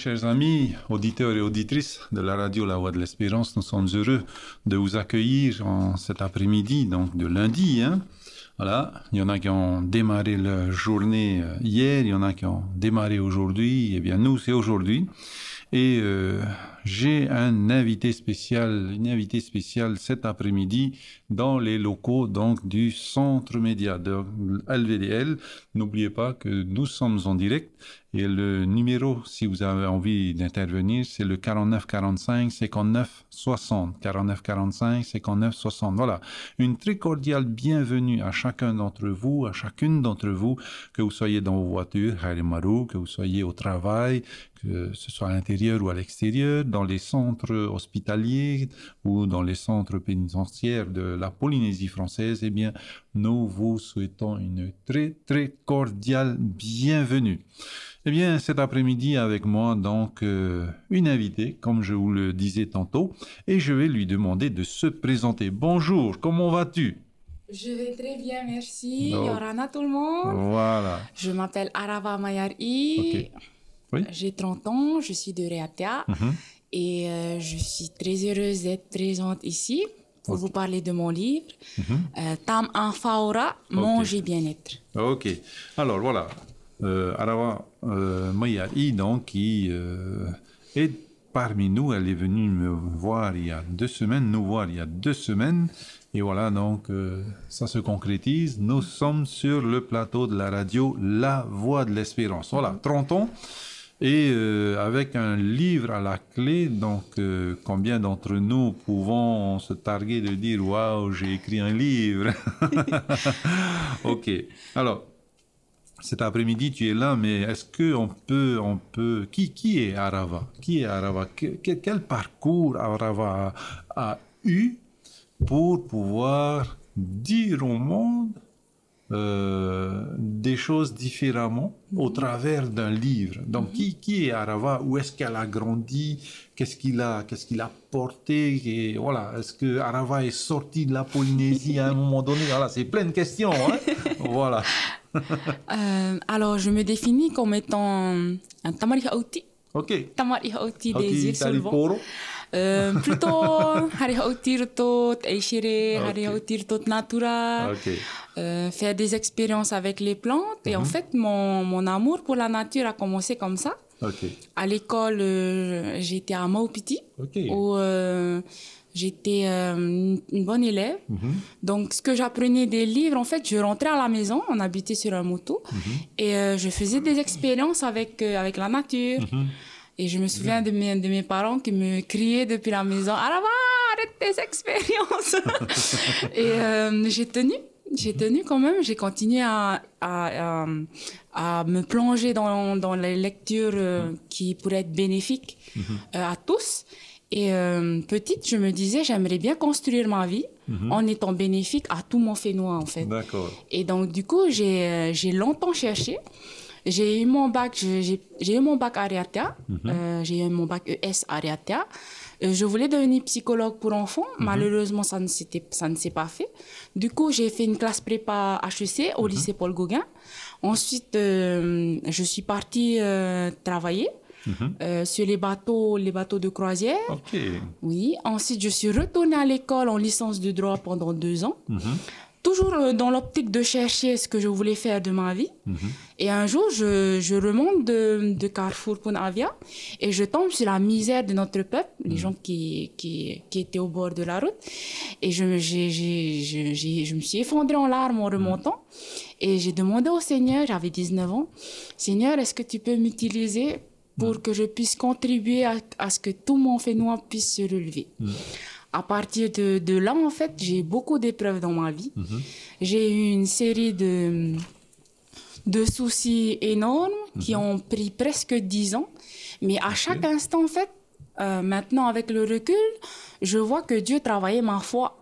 chers amis, auditeurs et auditrices de la radio La Voix de l'Espérance, nous sommes heureux de vous accueillir en cet après-midi, donc de lundi. Voilà, il y en a qui ont démarré la journée hier, il y en a qui ont démarré aujourd'hui. Eh bien, nous, c'est aujourd'hui. Et j'ai une invitée spéciale cet après-midi dans les locaux donc du Centre Média de LVDL. N'oubliez pas que nous sommes en direct et le numéro, si vous avez envie d'intervenir, c'est le 49 45 59 60. 49 45 59 60. Voilà, une très cordiale bienvenue à chacun d'entre vous, à chacune d'entre vous, que vous soyez dans vos voitures, que vous soyez au travail, que ce soit à l'intérieur ou à l'extérieur, dans les centres hospitaliers ou dans les centres pénitentiaires de la Polynésie française. Eh bien, nous vous souhaitons une très, très cordiale bienvenue. Eh bien, cet après-midi, avec moi, donc, une invitée, comme je vous le disais tantôt, et je vais lui demander de se présenter. Bonjour, comment vas-tu? Je vais très bien, merci. Yorana tout le monde. Voilà. Je m'appelle Arava Mayari. Okay. Oui? J'ai 30 ans, je suis de Réatea. Et je suis très heureuse d'être présente ici pour vous parler de mon livre, Tam Anfaora, Manger bien-être. Ok. Alors, voilà. Arava Mayari, donc, qui est parmi nous. Elle est venue nous voir il y a 2 semaines. Et voilà, donc, ça se concrétise. Nous sommes sur le plateau de la radio La Voix de l'Espérance. Voilà, 30 ans. Et avec un livre à la clé, donc combien d'entre nous pouvons se targuer de dire « Waouh, j'ai écrit un livre !» Ok. Alors, cet après-midi, tu es là, mais est-ce qu'on peut... Qui est Arava? Quel parcours Arava a eu pour pouvoir dire au monde des choses différemment au travers d'un livre? Donc, qui est Arava? Où est-ce qu'elle a grandi? Qu'est-ce qu'il a porté? Et voilà, est-ce que Arava est sorti de la Polynésie à un moment donné? Voilà, c'est plein de questions, hein? Voilà. Alors, je me définis comme étant un Tamarihaouti. Ok. Tamarihaouti des îles Solvang. Plutôt Harihauti Rutot, Eishire, Harihauti Rutot Natura. Faire des expériences avec les plantes. Et en fait, mon amour pour la nature a commencé comme ça. À l'école, j'étais à Maupiti, où j'étais une bonne élève. Donc, ce que j'apprenais des livres, en fait, je rentrais à la maison, on habitait sur un moto, et je faisais des expériences avec la nature. Et je me souviens de mes parents qui me criaient depuis la maison, « Arava, arrête tes expériences !» Et j'ai tenu quand même, j'ai continué à me plonger dans les lectures qui pourraient être bénéfiques à tous. Et petite, je me disais, j'aimerais bien construire ma vie en étant bénéfique à tout mon Fénois, en fait. D'accord. Et donc, du coup, j'ai longtemps cherché. J'ai eu mon bac, j'ai eu mon bac à Réatea, j'ai eu mon bac ES à Réatea. Je voulais devenir psychologue pour enfants. Malheureusement, ça ne s'est pas fait. Du coup, j'ai fait une classe prépa HEC au lycée Paul Gauguin. Ensuite, je suis partie travailler sur les bateaux de croisière. Oui. Ensuite, je suis retournée à l'école en licence de droit pendant 2 ans. Toujours dans l'optique de chercher ce que je voulais faire de ma vie. Et un jour, je remonte de Carrefour Punavia et je tombe sur la misère de notre peuple, les gens qui étaient au bord de la route. Et je me suis effondrée en larmes en remontant. Et j'ai demandé au Seigneur, j'avais 19 ans, « Seigneur, est-ce que tu peux m'utiliser pour que je puisse contribuer à ce que tout mon Fénois puisse se relever ?» À partir de là, en fait, j'ai beaucoup d'épreuves dans ma vie. J'ai eu une série de soucis énormes qui ont pris presque 10 ans. Mais à chaque instant, en fait, maintenant, avec le recul, je vois que Dieu travaillait ma foi.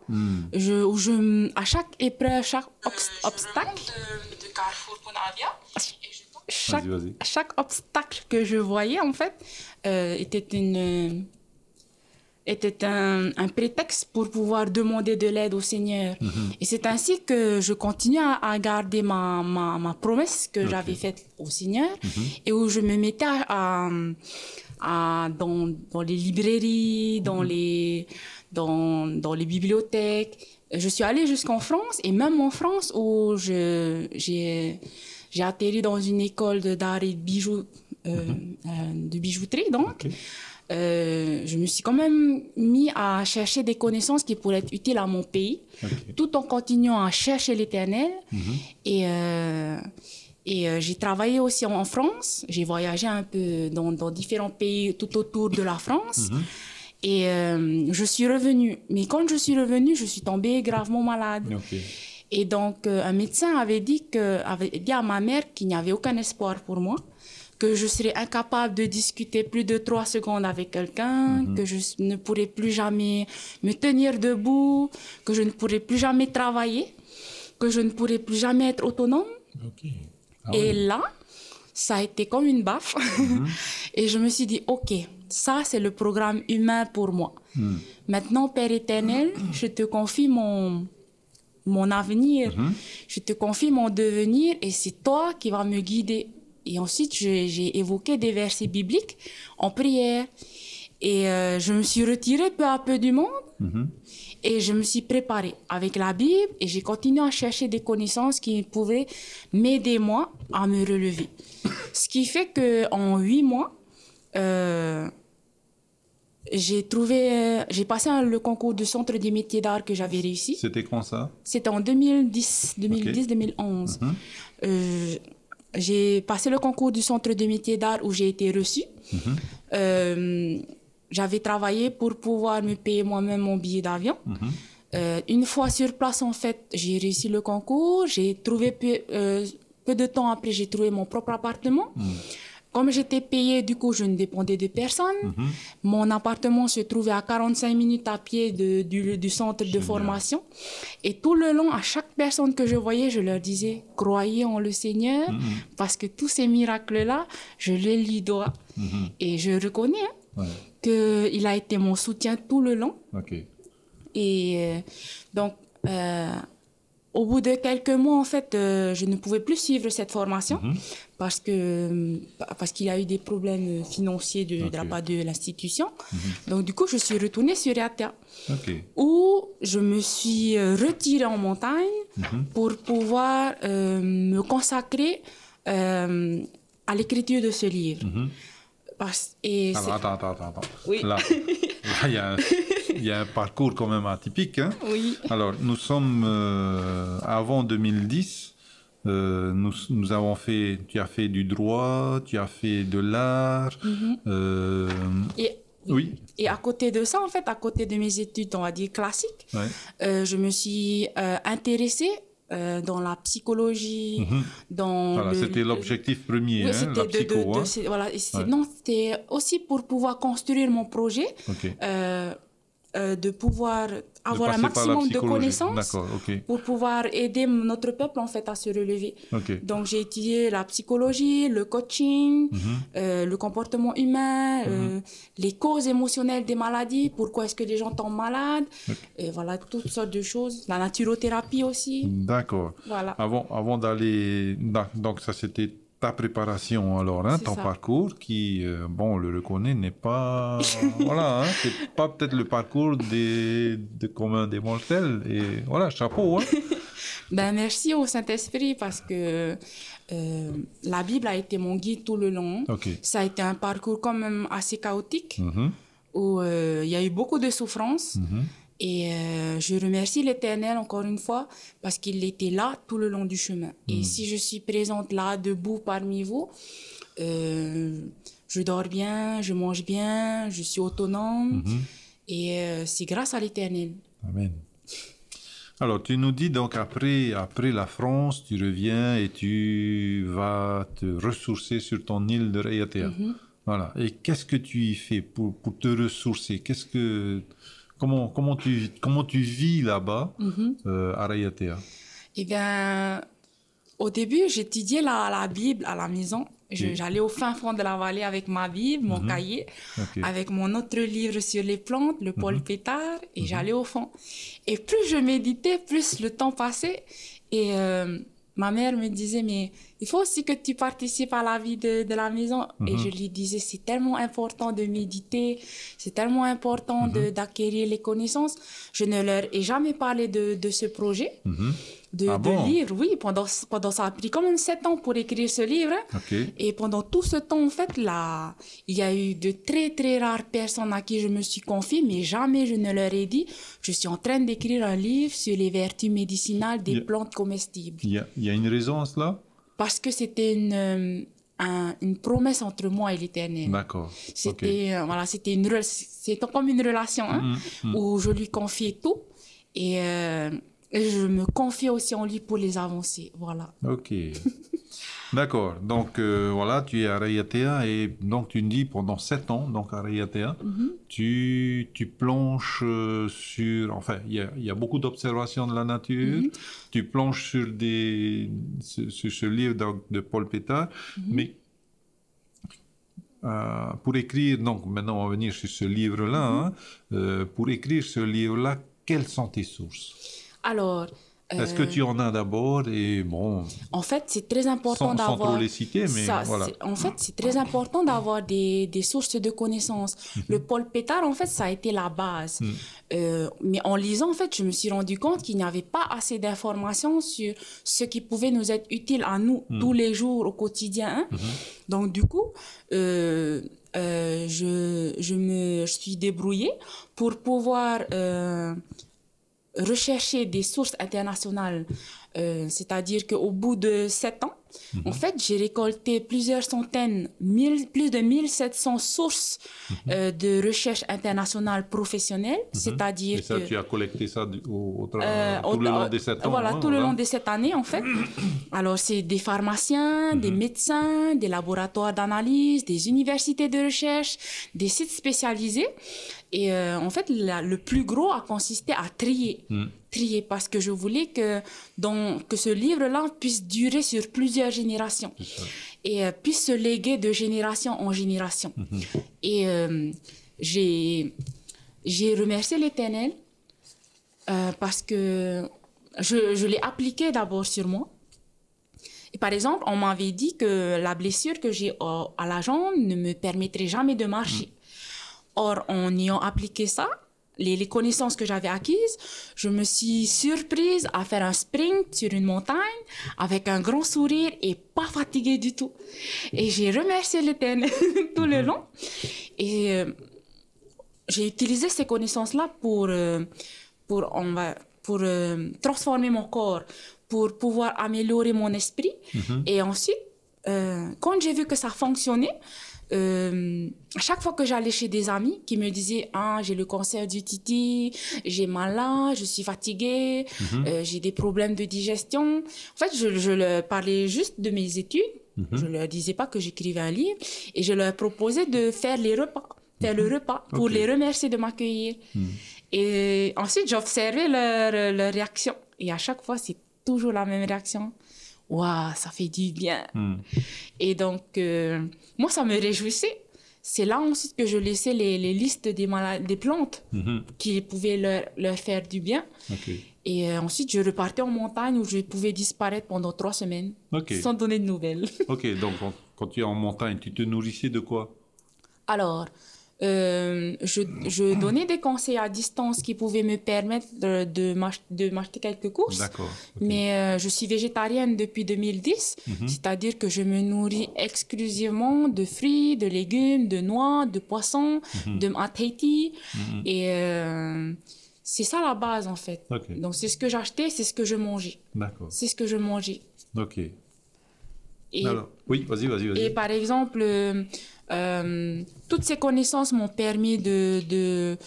À chaque épreuve, chaque obstacle... de Carrefour Punavia. Chaque obstacle que je voyais, en fait, était était un prétexte pour pouvoir demander de l'aide au Seigneur. Et c'est ainsi que je continue à garder ma promesse que j'avais faite au Seigneur et où je me mettais dans les librairies, dans les bibliothèques. Je suis allée jusqu'en France et même en France où j'ai atterri dans une école d'art et de bijouterie donc. Je me suis quand même mis à chercher des connaissances qui pourraient être utiles à mon pays, tout en continuant à chercher l'Éternel. Et j'ai travaillé aussi en France. J'ai voyagé un peu dans différents pays tout autour de la France. Et je suis revenue. Mais quand je suis revenue, je suis tombée gravement malade. Et donc, un médecin avait dit à ma mère qu'il n'y avait aucun espoir pour moi, que je serais incapable de discuter plus de 3 secondes avec quelqu'un, que je ne pourrais plus jamais me tenir debout, que je ne pourrais plus jamais travailler, que je ne pourrais plus jamais être autonome. Et là, ça a été comme une baffe. Et je me suis dit, OK, ça c'est le programme humain pour moi. Maintenant, Père éternel, je te confie mon avenir, je te confie mon devenir et c'est toi qui vas me guider. Et ensuite, j'ai évoqué des versets bibliques en prière. Et je me suis retirée peu à peu du monde. Et je me suis préparée avec la Bible. Et j'ai continué à chercher des connaissances qui pouvaient m'aider, moi, à me relever. Ce qui fait qu'en 8 mois, j'ai passé le concours du Centre des métiers d'art que j'avais réussi. C'était quand ça? C'était en 2010-2011. J'ai passé le concours du Centre de métiers d'art où j'ai été reçue. J'avais travaillé pour pouvoir me payer moi-même mon billet d'avion. Une fois sur place, en fait, j'ai réussi le concours. J'ai trouvé peu de temps après, j'ai trouvé mon propre appartement. Comme j'étais payée, du coup, je ne dépendais de personne. Mon appartement se trouvait à 45 minutes à pied du centre de formation. Et tout le long, à chaque personne que je voyais, je leur disais, croyez en le Seigneur, parce que tous ces miracles-là, je les lui dois. Et je reconnais qu'il a été mon soutien tout le long. Et donc, au bout de quelques mois, en fait, je ne pouvais plus suivre cette formation parce qu'il y a eu des problèmes financiers de la part de l'institution. Donc, du coup, je suis retournée sur Ariatea, où je me suis retirée en montagne pour pouvoir me consacrer à l'écriture de ce livre. Attends. Oui. Là, il y a un parcours quand même atypique. Hein? Oui. Alors, nous sommes avant 2010. Nous avons fait. Tu as fait du droit, tu as fait de l'art. Oui. Et à côté de ça, en fait, à côté de mes études, on va dire classiques, je me suis intéressée dans la psychologie, voilà, c'était l'objectif premier, la psycho. C'était aussi pour pouvoir construire mon projet, de pouvoir avoir un maximum de connaissances pour pouvoir aider notre peuple en fait à se relever. Donc j'ai étudié la psychologie, le coaching, le comportement humain, les causes émotionnelles des maladies, pourquoi est-ce que les gens tombent malades, et voilà, toutes sortes de choses. La naturothérapie aussi. D'accord. Voilà. Avant d'aller... Donc ça c'était ta préparation alors, hein, ton parcours qui, bon, on le reconnaît, n'est pas... voilà, hein, c'est pas peut-être le parcours de commun des mortels. Et voilà, chapeau. Hein. Merci au Saint-Esprit parce que la Bible a été mon guide tout le long. Ça a été un parcours quand même assez chaotique où il y a eu beaucoup de souffrances. Et je remercie l'Éternel encore une fois parce qu'il était là tout le long du chemin. Et si je suis présente là, debout parmi vous, je dors bien, je mange bien, je suis autonome. Et c'est grâce à l'Éternel. Amen. Alors, tu nous dis donc après la France, tu reviens et tu vas te ressourcer sur ton île de Ariatea. Voilà. Et qu'est-ce que tu y fais pour te ressourcer? Comment tu vis là-bas à Ariatea? Eh bien, au début, j'étudiais la Bible à la maison. J'allais au fin fond de la vallée avec ma Bible, mon cahier, avec mon autre livre sur les plantes, le Paul Pétard, et j'allais au fond. Et plus je méditais, plus le temps passait. Et ma mère me disait, mais il faut aussi que tu participes à la vie de la maison. Et je lui disais, c'est tellement important de méditer, c'est tellement important d'acquérir les connaissances. Je ne leur ai jamais parlé de ce projet. De lire, oui, pendant ça a pris quand même 7 ans pour écrire ce livre. Et pendant tout ce temps, en fait, là, il y a eu de très, très rares personnes à qui je me suis confiée, mais jamais je ne leur ai dit, je suis en train d'écrire un livre sur les vertus médicinales des plantes comestibles. Il y a une raison à cela? Parce que c'était une promesse entre moi et l'Éternel. D'accord. C'était c'était comme une relation où je lui confiais tout et je me confiais aussi en lui pour les avancer. Voilà. Ok. D'accord. Donc, voilà, tu es à Raiatea et donc tu me dis pendant 7 ans, donc à Raiatea, tu plonges sur... Enfin, il y a beaucoup d'observations de la nature. Tu plonges sur ce livre de Paul Pétard, mais pour écrire... Donc, maintenant, on va venir sur ce livre-là. Pour écrire ce livre-là, quelles sont tes sources? Alors... Est-ce que tu en as d'abord et bon... En fait, c'est très important d'avoir... Sans trop les citer, mais voilà. En fait, c'est très important d'avoir des sources de connaissances. Le Paul Pétard, en fait, ça a été la base. Mais en lisant, en fait, je me suis rendu compte qu'il n'y avait pas assez d'informations sur ce qui pouvait nous être utile à nous tous les jours, au quotidien. Donc, du coup... je me suis débrouillée pour pouvoir... rechercher des sources internationales, c'est-à-dire qu'au bout de 7 ans, en fait, j'ai récolté plusieurs centaines, plus de 1700 sources de recherche internationale professionnelle, c'est-à-dire que... Et ça, tu as collecté ça tout le long des 7 ans. Voilà, tout le long de cette année, en fait. Alors, c'est des pharmaciens, des médecins, des laboratoires d'analyse, des universités de recherche, des sites spécialisés. Et en fait, le plus gros a consisté à trier. Trier, parce que je voulais que ce livre-là puisse durer sur plusieurs générations et puisse se léguer de génération en génération. Et j'ai remercié l'Éternel parce que je l'ai appliqué d'abord sur moi. Et par exemple, on m'avait dit que la blessure que j'ai à la jambe ne me permettrait jamais de marcher. Or, en ayant appliqué ça, les connaissances que j'avais acquises, je me suis surprise à faire un sprint sur une montagne avec un grand sourire et pas fatiguée du tout. Et j'ai remercié l'Éternel tout le long. Et j'ai utilisé ces connaissances-là pour transformer mon corps, pour pouvoir améliorer mon esprit. Et ensuite, quand j'ai vu que ça fonctionnait, à chaque fois que j'allais chez des amis qui me disaient « Ah, j'ai le cancer du titi, j'ai mal là, je suis fatiguée, j'ai des problèmes de digestion. » En fait, je leur parlais juste de mes études. Je leur disais pas que j'écrivais un livre. Et je leur proposais de faire le repas pour les remercier de m'accueillir. Et ensuite, j'observais leur réaction. Et à chaque fois, c'est toujours la même réaction. Waouh, ça fait du bien. Et donc, moi, ça me réjouissait. C'est là ensuite que je laissais les listes des plantes qui pouvaient leur faire du bien. Et ensuite, je repartais en montagne où je pouvais disparaître pendant 3 semaines sans donner de nouvelles. Donc quand tu es en montagne, tu te nourrissais de quoi? Alors, je donnais des conseils à distance qui pouvaient me permettre de m'acheter quelques courses. D'accord. Mais je suis végétarienne depuis 2010, c'est-à-dire que je me nourris exclusivement de fruits, de légumes, de noix, de poissons, de matati. Et c'est ça la base, en fait. Donc, c'est ce que j'achetais, c'est ce que je mangeais. D'accord. C'est ce que je mangeais. Ok. Et, alors, oui, vas-y. Et par exemple... toutes ces connaissances m'ont permis de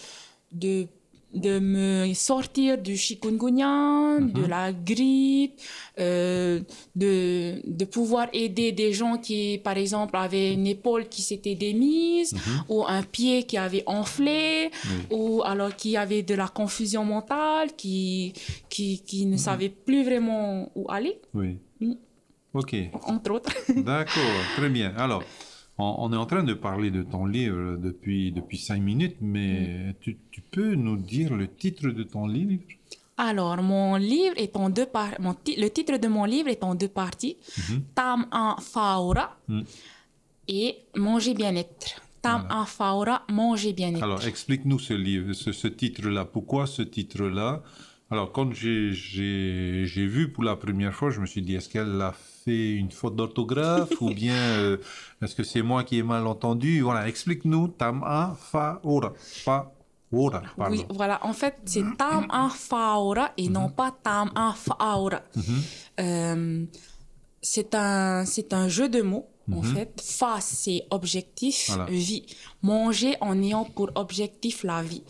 me sortir du chikungunya, de la grippe, de pouvoir aider des gens qui, par exemple, avaient une épaule qui s'était démise, ou un pied qui avait enflé, ou alors qui avait de la confusion mentale, qui ne savait plus vraiment où aller. Ok. entre autres. D'accord, très bien. Alors, on est en train de parler de ton livre depuis 5 minutes, mais tu peux nous dire le titre de ton livre? Alors, mon livre est en deux parties. Le titre de mon livre est en deux parties. Tam en Faura et Manger bien-être. Tam en Faura, Manger bien-être. Alors, explique-nous ce livre, ce titre-là. Pourquoi ce titre-là? Alors, quand j'ai vu pour la première fois, je me suis dit, est-ce qu'elle a fait une faute d'orthographe ou bien est-ce que c'est moi qui ai mal entendu? Voilà, explique-nous. Tam-a, fa-ora. Fa-ora, pardon. Oui, voilà. En fait, c'est Tam en Faura et non pas Tam en Faura. C'est un jeu de mots. En fait, fa, c'est objectif, Voilà. vie. Manger en ayant pour objectif la vie.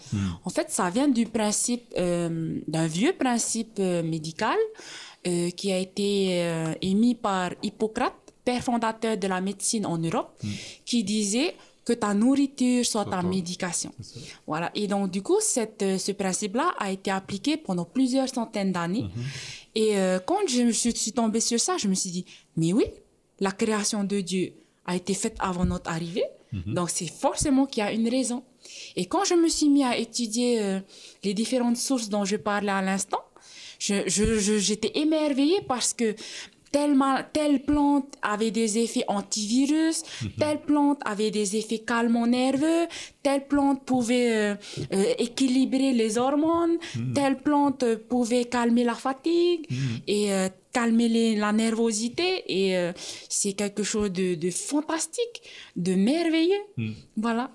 En fait, ça vient du principe, d'un vieux principe médical qui a été émis par Hippocrate, père fondateur de la médecine en Europe, qui disait que ta nourriture soit ta médication. Voilà. Et donc, du coup, ce principe-là a été appliqué pendant plusieurs centaines d'années. Et quand je suis tombée sur ça, je me suis dit, mais oui, la création de Dieu a été faite avant notre arrivée, donc c'est forcément qu'il y a une raison. Et quand je me suis mis à étudier les différentes sources dont je parlais à l'instant, j'étais émerveillée parce que telle plante avait des effets antivirus, telle plante avait des effets calmants nerveux, telle plante pouvait équilibrer les hormones, telle plante pouvait calmer la fatigue et calmer la nervosité. Et c'est quelque chose de fantastique, de merveilleux. Voilà.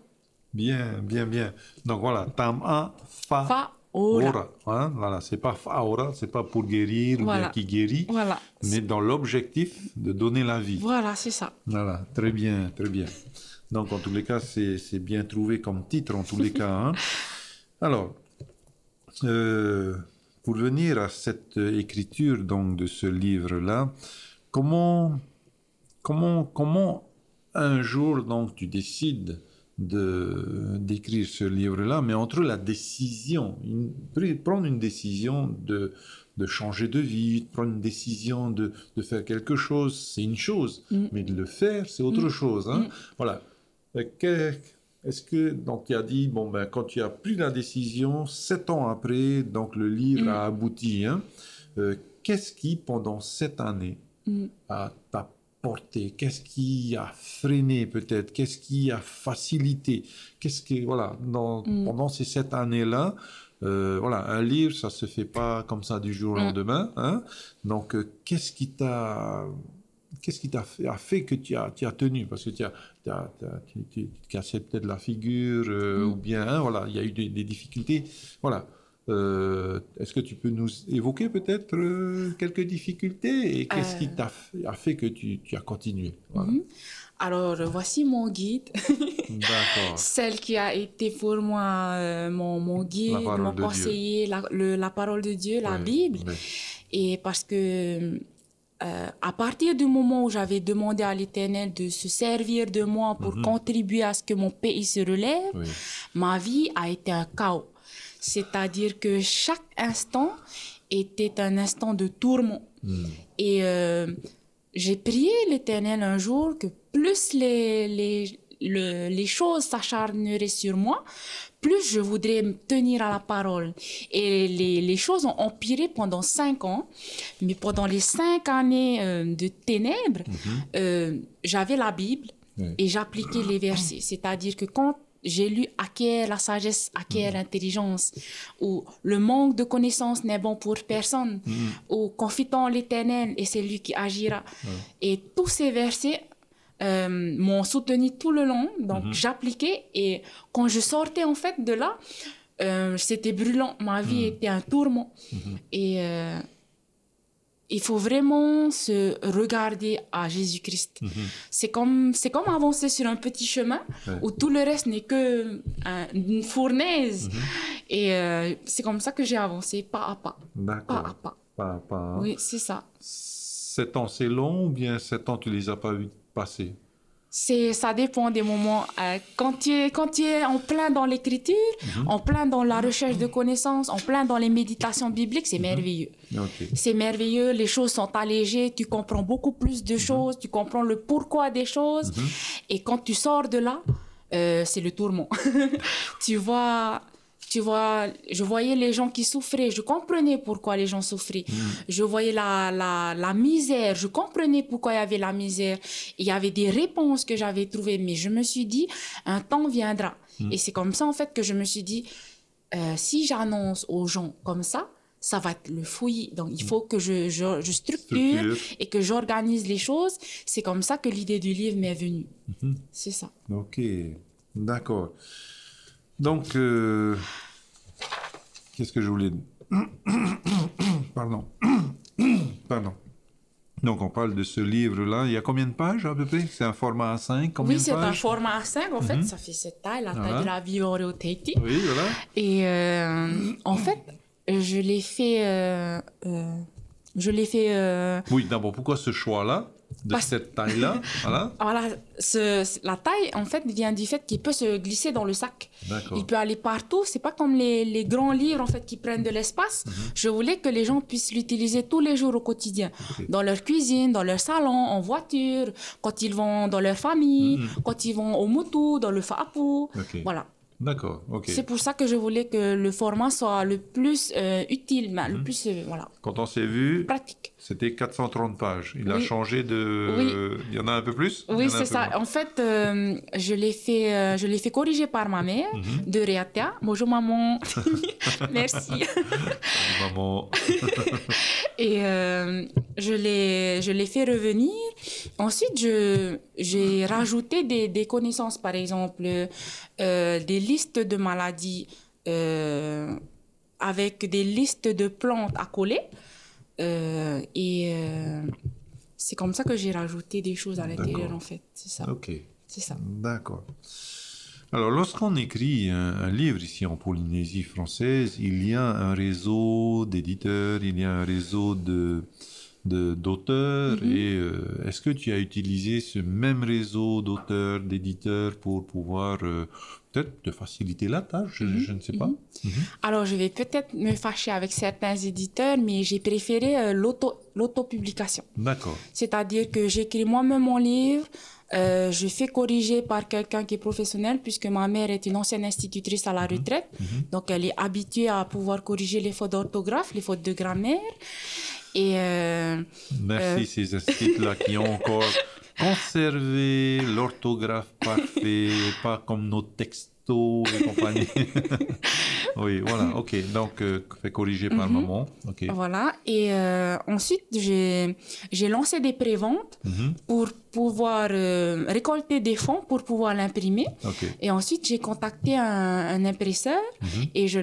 Bien, bien, bien. Donc voilà, tam-a, fa, Fa, ora. ora. Hein, voilà, c'est pas fa-ora, c'est pas pour guérir ou bien Voilà. qui guérit, Voilà. mais dans l'objectif de donner la vie. Voilà, c'est ça. Voilà, très bien, très bien. Donc en tous les cas, c'est bien trouvé comme titre en tous les cas. Hein. Alors, pour venir à cette écriture donc de ce livre-là, comment un jour donc tu décides d'écrire ce livre-là, mais entre la décision, prendre une décision de changer de vie, de prendre une décision de faire quelque chose, c'est une chose, mais de le faire, c'est autre chose. Hein. Voilà. Est-ce que, donc, tu as dit, bon, ben, quand tu as pris la décision, 7 ans après, donc le livre a abouti. Hein, qu'est-ce qui, pendant 7 années, t'a porté? Qu'est-ce qui a freiné peut-être? Qu'est-ce qui a facilité? Qu'est-ce que, voilà, pendant ces 7 années-là, voilà, un livre, ça se fait pas comme ça du jour au lendemain. Hein, donc, qu'est-ce qui t'a fait que tu as tenu? Parce que tu cassais peut-être la figure, ou bien, hein, voilà, il y a eu des difficultés. Voilà. Est-ce que tu peux nous évoquer peut-être quelques difficultés et qu'est-ce qui a fait que tu as continué? Voilà. Alors, voici mon guide. D'accord. Celle qui a été pour moi mon guide, mon conseiller, la parole de Dieu, la Bible. Oui. Et parce que à partir du moment où j'avais demandé à l'Éternel de se servir de moi pour contribuer à ce que mon pays se relève, ma vie a été un chaos. C'est-à-dire que chaque instant était un instant de tourment. Et j'ai prié l'Éternel un jour que plus les choses s'acharneraient sur moi, plus je voudrais me tenir à la parole. Et les choses ont empiré pendant 5 ans. Mais pendant les 5 années de ténèbres, j'avais la Bible et j'appliquais les versets. C'est-à-dire que quand j'ai lu « Acquiert la sagesse, acquiert l'intelligence » ou « Le manque de connaissance n'est bon pour personne » ou « Confie en l'Éternel et c'est lui qui agira ». Et tous ces versets m'ont soutenu tout le long, donc j'appliquais et quand je sortais en fait de là, c'était brûlant, ma vie était un tourment. Et il faut vraiment se regarder à Jésus-Christ. C'est comme avancer sur un petit chemin où tout le reste n'est que une fournaise. Et c'est comme ça que j'ai avancé, pas à pas. D'accord. Pas à pas. Pas à pas. Hein. Oui, c'est ça. 7 ans, c'est long ou bien 7 ans, tu les as pas vus passer? Ça dépend des moments. Quand tu es en plein dans l'écriture, en plein dans la recherche de connaissances, en plein dans les méditations bibliques, c'est merveilleux. Ok. C'est merveilleux, les choses sont allégées, tu comprends beaucoup plus de choses, tu comprends le pourquoi des choses. Et quand tu sors de là, c'est le tourment. Tu vois, je voyais les gens qui souffraient, je comprenais pourquoi les gens souffraient. Je voyais la misère, je comprenais pourquoi il y avait la misère. Il y avait des réponses que j'avais trouvées, mais je me suis dit, un temps viendra. Et c'est comme ça, en fait, que je me suis dit, si j'annonce aux gens comme ça va être le fouillis. Donc, il faut que je structure et que j'organise les choses. C'est comme ça que l'idée du livre m'est venue. C'est ça. Ok, d'accord. Donc, qu'est-ce que je voulais... Pardon. Pardon. Donc, on parle de ce livre-là. Il y a combien de pages, à peu près? C'est un format A5? Oui, c'est un format A5. En fait, ça fait cette taille, la taille de la vie Oreo Tahiti. Oui, voilà. Et en fait, je l'ai fait... Oui, d'abord, pourquoi ce choix-là? De cette taille-là, voilà. Voilà, la taille, en fait, vient du fait qu'il peut se glisser dans le sac. D'accord. Il peut aller partout. C'est pas comme les grands livres, en fait, qui prennent de l'espace. Je voulais que les gens puissent l'utiliser tous les jours au quotidien. Dans leur cuisine, dans leur salon, en voiture, quand ils vont dans leur famille, quand ils vont au motu, dans le fa'apu. Voilà. D'accord, ok. C'est pour ça que je voulais que le format soit le plus utile, le plus, voilà. Quand on s'est vu, pratique. C'était 430 pages. Il a changé de... Oui. Il y en a un peu plus? Oui, c'est ça. En fait, je l'ai fait corriger par ma mère de Reatea. Bonjour maman. Merci. Maman. Et je l'ai fait revenir. Ensuite, j'ai rajouté des connaissances, par exemple, des listes de maladies avec des listes de plantes à coller. C'est comme ça que j'ai rajouté des choses à l'intérieur, en fait. C'est ça. Ok. C'est ça. D'accord. Alors, lorsqu'on écrit un livre ici en Polynésie française, il y a un réseau d'éditeurs, il y a un réseau d'auteurs. Et est-ce que tu as utilisé ce même réseau d'auteurs, d'éditeurs pour pouvoir peut-être te faciliter la tâche? Je ne sais pas. Alors, je vais peut-être me fâcher avec certains éditeurs, mais j'ai préféré l'autopublication. D'accord. C'est-à-dire que j'écris moi-même mon livre, je fais corriger par quelqu'un qui est professionnel, puisque ma mère est une ancienne institutrice à la retraite. Donc, elle est habituée à pouvoir corriger les fautes d'orthographe, les fautes de grammaire. Et merci ces instituts-là qui ont encore conservé l'orthographe parfait, pas comme nos textos et compagnie. Oui, voilà, ok. Donc, fait corriger par maman. Okay. Voilà. Et ensuite, j'ai lancé des préventes pour pouvoir récolter des fonds pour pouvoir l'imprimer. Et ensuite, j'ai contacté un impresseur et je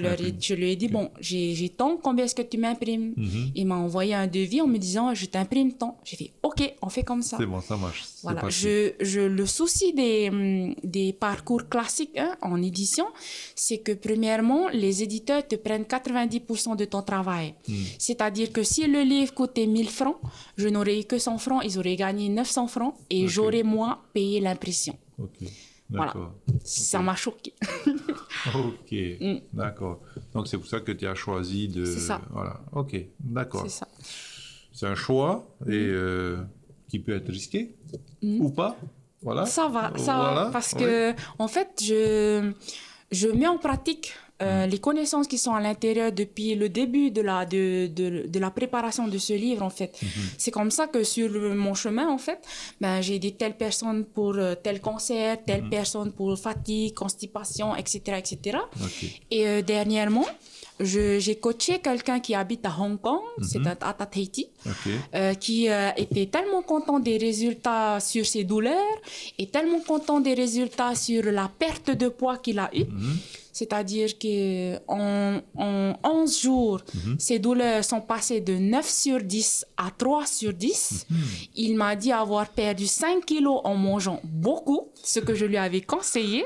lui ai dit, bon, j'ai tant, combien est-ce que tu m'imprimes? Il m'a envoyé un devis en me disant, je t'imprime tant. J'ai fait, ok, on fait comme ça. C'est bon, ça marche. Voilà. Le souci des parcours classiques en édition, c'est que premièrement, les éditeurs te prennent 90% de ton travail. C'est-à-dire que si le livre coûtait 1000 francs, je n'aurais eu que 100 francs, ils auraient gagné 900 francs et j'aurais moi payé l'impression. Voilà. Ça m'a choqué. Ok, d'accord. Donc c'est pour ça que tu as choisi de... C'est ça. Voilà, ok, d'accord. C'est ça. C'est un choix et qui peut être risqué ou pas. Voilà. Ça va, parce que en fait, je mets en pratique les connaissances qui sont à l'intérieur depuis le début de la préparation de ce livre, en fait. C'est comme ça que sur mon chemin, en fait, j'ai aidé telle personne pour tel cancer, telle personne pour fatigue, constipation, etc., etc. Et dernièrement, j'ai coaché quelqu'un qui habite à Hong Kong, c'est à Tahiti, qui était tellement content des résultats sur ses douleurs et tellement content des résultats sur la perte de poids qu'il a eu. C'est-à-dire qu'en 11 jours, ses douleurs sont passées de 9 sur 10 à 3 sur 10. Il m'a dit avoir perdu 5 kilos en mangeant beaucoup, ce que je lui avais conseillé.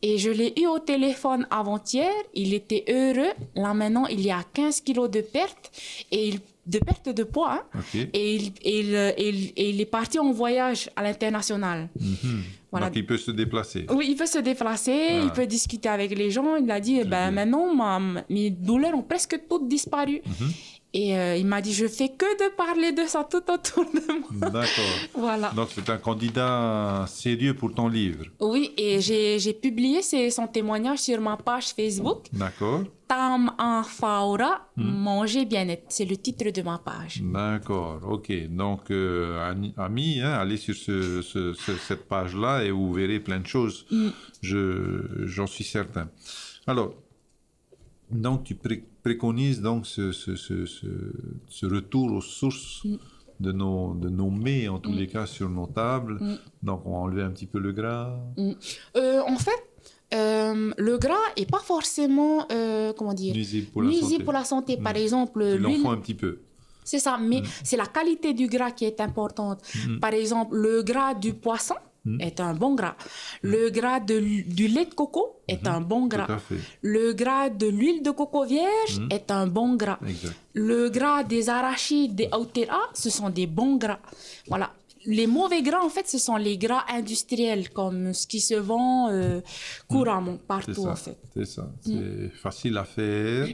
Et je l'ai eu au téléphone avant-hier. Il était heureux. Là, maintenant, il y a 15 kilos de perte. Et de perte de poids. Hein. Ok. Et il est parti en voyage à l'international. Voilà. Donc, il peut se déplacer. Oui, il peut se déplacer, il peut discuter avec les gens. Il a dit, maintenant, mes douleurs ont presque toutes disparu. Et il m'a dit, je fais que de parler de ça tout autour de moi. D'accord. Voilà. Donc, c'est un candidat sérieux pour ton livre. Oui, et j'ai publié son témoignage sur ma page Facebook. D'accord. Tam en Faura, manger bien-être. C'est le titre de ma page. D'accord, ok. Donc, amis, hein, allez sur cette page-là et vous verrez plein de choses. J'en suis certain. Alors, donc, tu préconises donc ce retour aux sources de nos mets, en tous les cas, sur nos tables. Donc, on va enlever un petit peu le gras. En fait, le gras est pas forcément, comment dire, nuisible pour la santé. Par exemple, il en l'huile. faut un petit peu. C'est ça, mais c'est la qualité du gras qui est importante. Par exemple, le gras du poisson est un bon gras. Le gras du lait de coco est un bon gras. Tout à fait. Le gras de l'huile de coco vierge est un bon gras. Exact. Le gras des arachides, des autera, ce sont des bons gras. Voilà. Les mauvais gras, en fait, ce sont les gras industriels, comme ce qui se vend couramment partout, en fait. C'est ça. C'est facile à faire,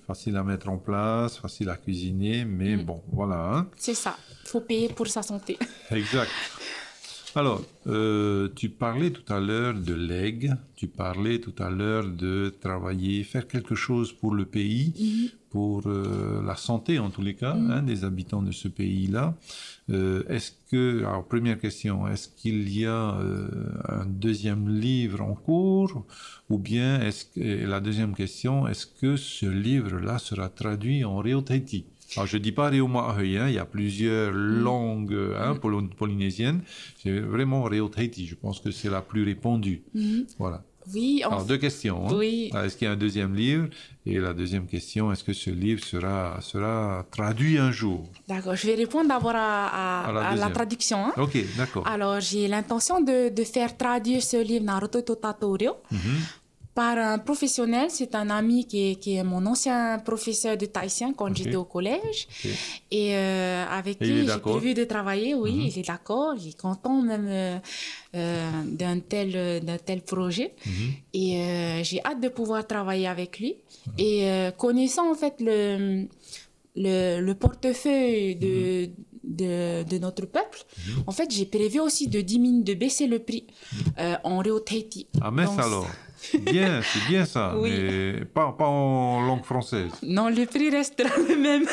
facile à mettre en place, facile à cuisiner, mais bon, voilà. Hein. C'est ça. Il faut payer pour sa santé. Exact. Alors, tu parlais tout à l'heure de legs, tu parlais tout à l'heure de travailler, faire quelque chose pour le pays, pour la santé en tous les cas, hein, des habitants de ce pays-là. Alors première question, est-ce qu'il y a un deuxième livre en cours ou bien et la deuxième question, est-ce que ce livre-là sera traduit en Reo Tahiti? Alors, je ne dis pas Reo Ma'ahui, hein, il y a plusieurs langues polynésiennes. C'est vraiment Reo Tahiti, je pense que c'est la plus répandue. Voilà. Oui, alors, deux questions. Hein. Oui. Est-ce qu'il y a un deuxième livre? Et la deuxième question, est-ce que ce livre sera traduit un jour? D'accord, je vais répondre d'abord à la traduction. Hein. Ok, d'accord. Alors, j'ai l'intention de faire traduire ce livre Naruto Totatorio par un professionnel. C'est un ami qui est mon ancien professeur de thaïsien quand j'étais au collège. Et avec qui j'ai prévu de travailler. Oui, il est d'accord. Il est content même d'un tel projet. Et j'ai hâte de pouvoir travailler avec lui. Et connaissant en fait le portefeuille de notre peuple, en fait, j'ai prévu aussi de baisser le prix en Reo Tahiti. Ah, mais ça alors bien, c'est bien ça, oui. Mais pas en langue française. Non, le prix restera le même.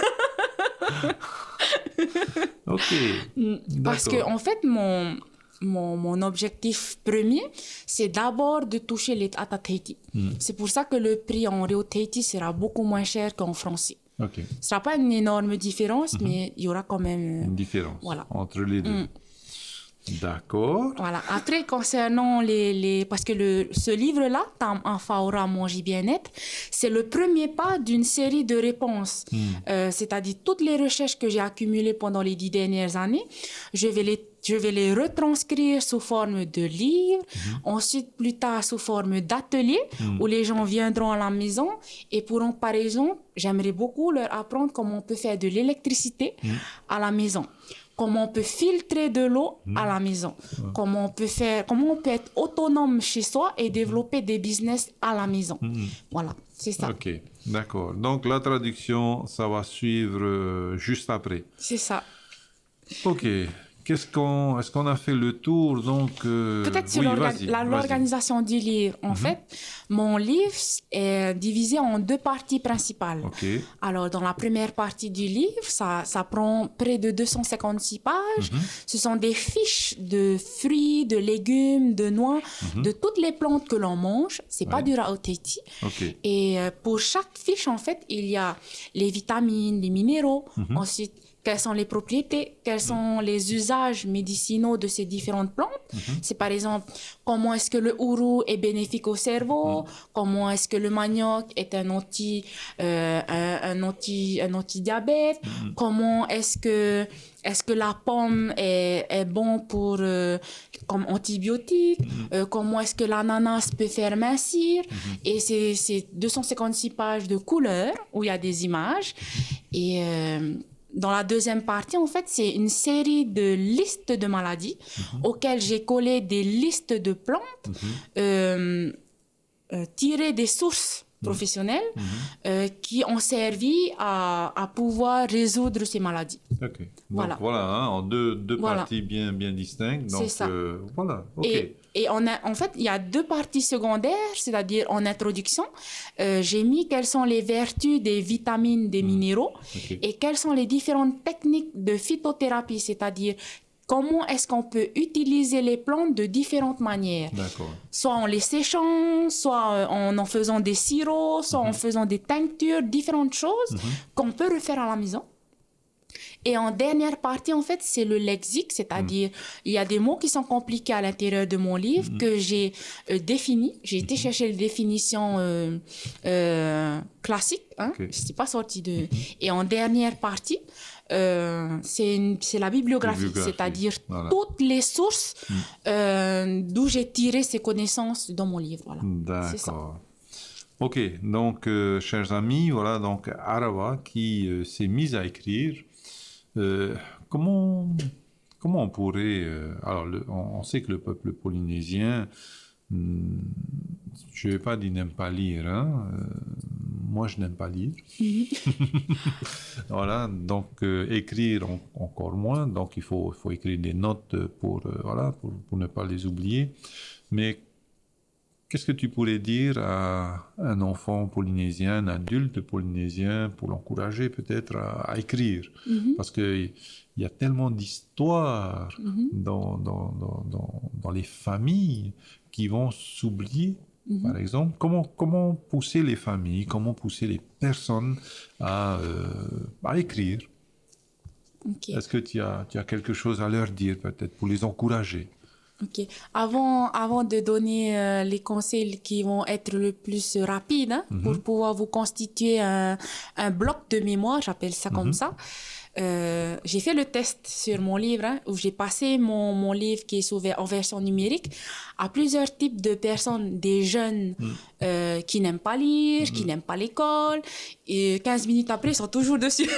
Ok. Parce que, en fait, mon objectif premier, c'est d'abord de toucher les Tata Tahiti. C'est pour ça que le prix en Reo Tahiti sera beaucoup moins cher qu'en français. Okay. Ce ne sera pas une énorme différence, mais il y aura quand même une différence entre les deux. D'accord. Voilà. Après, concernant parce que ce livre-là, Tam en Faura, manger bien-être, c'est le premier pas d'une série de réponses. C'est-à-dire toutes les recherches que j'ai accumulées pendant les 10 dernières années, je vais les retranscrire sous forme de livres, ensuite plus tard sous forme d'ateliers où les gens viendront à la maison et pourront, par exemple, j'aimerais beaucoup leur apprendre comment on peut faire de l'électricité à la maison. Comment on peut filtrer de l'eau à la maison, comment on peut être autonome chez soi et développer des business à la maison. Voilà, c'est ça. Ok, d'accord. Donc la traduction, ça va suivre juste après. C'est ça. Ok. Est-ce qu'on a fait le tour donc peut-être sur l'organisation du livre. En fait, mon livre est divisé en 2 parties principales. Okay. Alors, dans la première partie du livre, ça prend près de 256 pages. Ce sont des fiches de fruits, de légumes, de noix, de toutes les plantes que l'on mange. C'est pas du Reo Tahiti. Okay. Et pour chaque fiche, en fait, il y a les vitamines, les minéraux. Ensuite, quelles sont les propriétés, quels sont les usages médicinaux de ces différentes plantes. C'est par exemple, comment est-ce que le ourou est bénéfique au cerveau, comment est-ce que le manioc est un anti-diabète, comment est-ce que la pomme est bon pour, comme antibiotique, comment est-ce que l'ananas peut faire mincir. Et c'est 256 pages de couleurs où il y a des images. Et dans la deuxième partie, en fait, c'est une série de listes de maladies auxquelles j'ai collé des listes de plantes tirées des sources professionnelles qui ont servi à pouvoir résoudre ces maladies. Ok. Donc voilà, hein, en deux parties bien distinctes. Donc, c'est ça. Voilà, ok. Et en fait, il y a deux parties secondaires, c'est-à-dire en introduction, j'ai mis quelles sont les vertus des vitamines, des minéraux, et quelles sont les différentes techniques de phytothérapie, c'est-à-dire comment est-ce qu'on peut utiliser les plantes de différentes manières. Soit en les séchant, soit en faisant des sirops, soit en faisant des tinctures, différentes choses qu'on peut refaire à la maison. Et en dernière partie, en fait, c'est le lexique, c'est-à-dire il y a des mots qui sont compliqués à l'intérieur de mon livre que j'ai définis. J'ai été chercher les définitions classiques, hein. Je ne suis pas sortie de... Et en dernière partie, c'est la bibliographie. C'est-à-dire toutes les sources d'où j'ai tiré ces connaissances dans mon livre. Voilà. D'accord. Ok, donc chers amis, voilà donc Arawa qui s'est mise à écrire. Comment on pourrait... alors, on sait que le peuple polynésien, je ne vais pas dire n'aime pas lire, hein, moi je n'aime pas lire. Voilà, donc écrire encore moins, donc il faut écrire des notes pour ne pas les oublier. Mais qu'est-ce que tu pourrais dire à un enfant polynésien, un adulte polynésien, pour l'encourager peut-être à écrire? Parce qu'il y a tellement d'histoires dans les familles qui vont s'oublier, par exemple. Comment pousser les familles, comment pousser les personnes à écrire? Est-ce que tu as quelque chose à leur dire peut-être pour les encourager? Ok. Avant de donner les conseils qui vont être le plus rapides, hein, pour pouvoir vous constituer un bloc de mémoire, j'appelle ça comme ça, j'ai fait le test sur mon livre, hein, où j'ai passé mon livre qui est en version numérique à plusieurs types de personnes, des jeunes qui n'aiment pas lire, qui n'aiment pas l'école, et 15 minutes après, ils sont toujours dessus.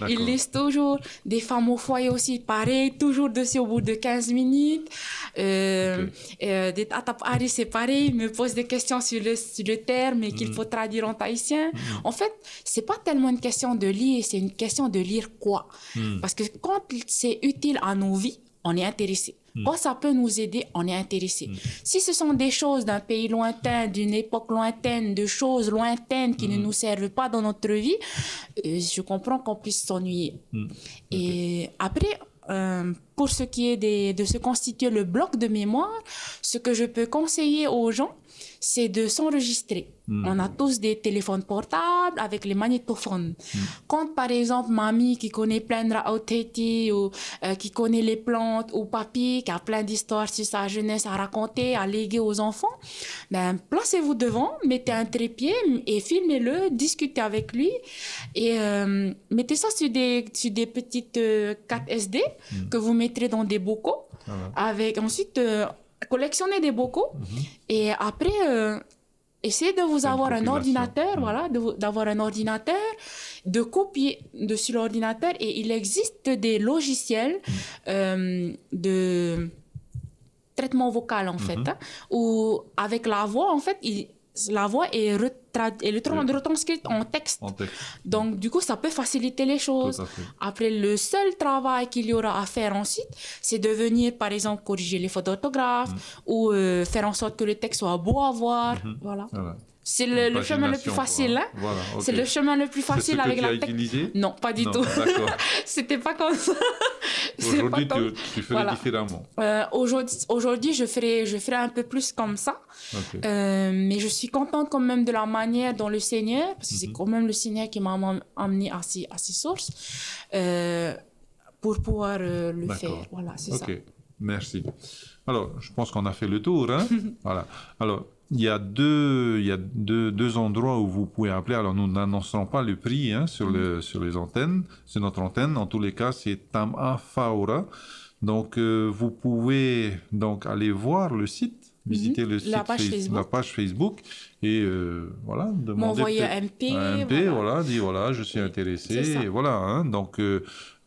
Ils lisent toujours. Des femmes au foyer aussi, pareil, toujours dessus au bout de 15 minutes. Des Atap-Ari, c'est pareil, ils me posent des questions sur le terme et qu'il faut traduire en tahitien. En fait, c'est pas tellement une question de lire, c'est une question de lire quoi. Parce que quand c'est utile à nos vies, on est intéressé. Quand ça peut nous aider, on est intéressé. Si ce sont des choses d'un pays lointain, d'une époque lointaine, de choses lointaines qui ne nous servent pas dans notre vie, je comprends qu'on puisse s'ennuyer. Et après, pour ce qui est de se constituer le bloc de mémoire, ce que je peux conseiller aux gens, c'est de s'enregistrer. On a tous des téléphones portables avec les magnétophones. Quand, par exemple, mamie qui connaît plein de Raoteti ou qui connaît les plantes, ou papy qui a plein d'histoires sur sa jeunesse à raconter, à léguer aux enfants, ben, placez-vous devant, mettez un trépied et filmez-le, discutez avec lui et mettez ça sur des petites cartes SD que vous mettrez dans des bocaux. Avec ensuite... collectionnez des bocaux et après essayez de vous avoir un ordinateur, d'avoir un ordinateur, de copier sur l'ordinateur, et il existe des logiciels de traitement vocal en fait, hein, où avec la voix en fait, la voix est retranscrite en texte. Donc, du coup, ça peut faciliter les choses. Après, le seul travail qu'il y aura à faire ensuite, c'est de venir, par exemple, corriger les fautes d'orthographe ou faire en sorte que le texte soit beau à voir. Voilà. C'est le chemin le plus facile. Hein? C'est le chemin le plus facile avec la technique. Non, pas du tout. C'était pas comme ça. Aujourd'hui, tu ferais différemment. Aujourd'hui, je ferai un peu plus comme ça. Mais je suis contente quand même de la manière dont le Seigneur, parce que c'est quand même le Seigneur qui m'a amené à ces sources, pour pouvoir le faire. Voilà, c'est ça. Merci. Alors, je pense qu'on a fait le tour. Hein? Voilà. Alors, il y a deux endroits où vous pouvez appeler. Alors, nous n'annoncerons pas le prix, hein, sur les antennes, sur notre antenne. En tous les cas, c'est Tama Faura. Donc, vous pouvez donc aller voir le site visiter le site la page Facebook et voilà, demander m'envoyer un MP, voilà, dire voilà, je suis intéressé, et voilà, hein, donc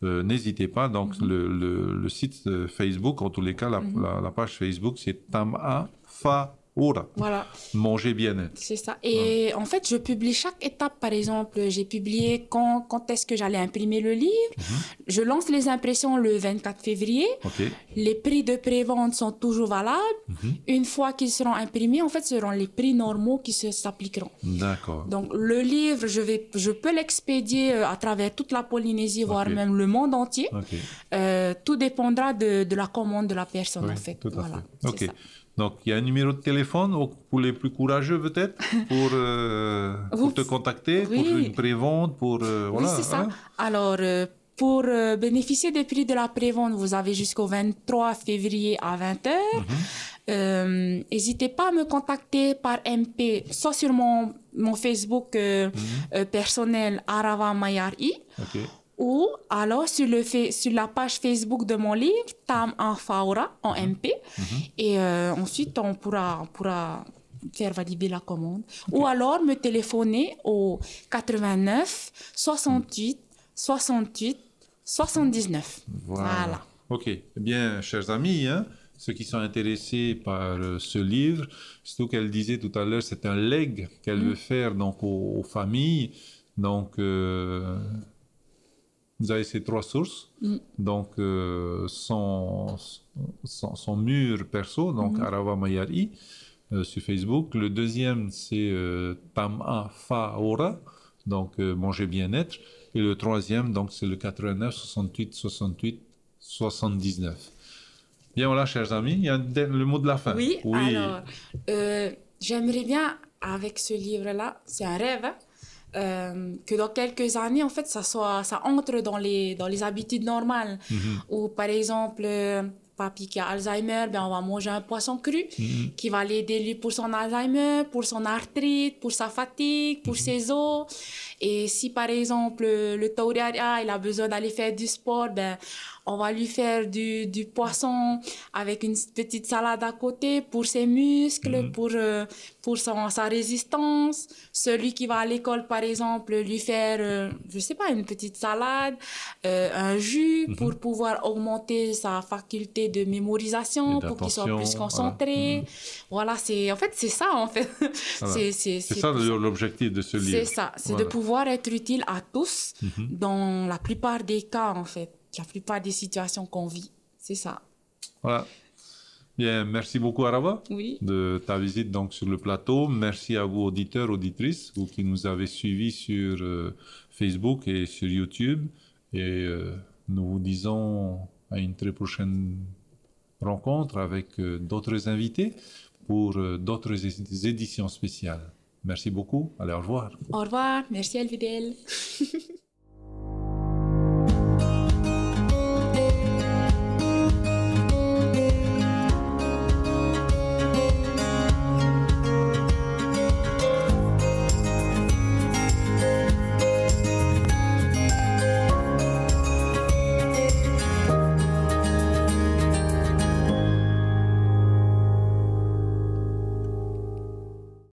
n'hésitez pas, donc le site Facebook, en tous les cas, la page Facebook, c'est Tama Fa Ora. Voilà. Manger bien-être. C'est ça. Et en fait, je publie chaque étape. Par exemple, j'ai publié quand est-ce que j'allais imprimer le livre. Je lance les impressions le 24 février. Les prix de prévente sont toujours valables. Une fois qu'ils seront imprimés, en fait, ce seront les prix normaux qui s'appliqueront. D'accord. Donc, le livre, je peux l'expédier à travers toute la Polynésie, voire même le monde entier. Tout dépendra de la commande de la personne, en fait. Tout à voilà, fait. Ok. Donc, il y a un numéro de téléphone pour les plus courageux, peut-être, pour te contacter, pour une prévente, pour... oui, c'est ça. Alors, pour bénéficier des prix de la prévente, vous avez jusqu'au 23 février à 20h. N'hésitez pas à me contacter par MP, soit sur mon Facebook personnel, Arava Mayari. Ou alors sur la page Facebook de mon livre, Tam en Faura, en MP. Et ensuite, on pourra faire valider la commande. Ou alors me téléphoner au 89 68 68 79. Voilà. Ok. Eh bien, chers amis, hein, ceux qui sont intéressés par ce livre, surtout qu'elle disait tout à l'heure, c'est un legs qu'elle veut faire donc, aux familles. Donc... vous avez ces trois sources, donc son mur perso, donc Arava Mayari sur Facebook. Le deuxième, c'est Tama Fa Ora, donc manger bien-être. Et le troisième, donc c'est le 89 68 68 79. Bien voilà, chers amis, il y a le mot de la fin. Oui. Alors, j'aimerais bien, avec ce livre-là, c'est un rêve, hein, que dans quelques années, en fait, ça entre dans les habitudes normales. Ou par exemple, papy qui a Alzheimer, ben on va manger un poisson cru qui va l'aider lui pour son Alzheimer, pour son arthrite, pour sa fatigue, pour ses os. Et si par exemple le tauriaria, il a besoin d'aller faire du sport, ben on va lui faire du poisson avec une petite salade à côté pour ses muscles, pour sa résistance. Celui qui va à l'école, par exemple, lui faire, je sais pas, une petite salade, un jus pour pouvoir augmenter sa faculté de mémorisation, pour qu'il soit plus concentré. Voilà, en fait, c'est ça, en fait. Voilà. C'est ça l'objectif de ce livre. C'est ça, c'est de pouvoir être utile à tous dans la plupart des cas, en fait. La plupart des situations qu'on vit, c'est ça. Voilà. Bien, merci beaucoup Arava de ta visite donc sur le plateau. Merci à vous auditeurs, auditrices, vous qui nous avez suivis sur Facebook et sur YouTube. Et nous vous disons à une très prochaine rencontre avec d'autres invités pour d'autres éditions spéciales. Merci beaucoup. Allez, au revoir. Au revoir. Merci Elvidel.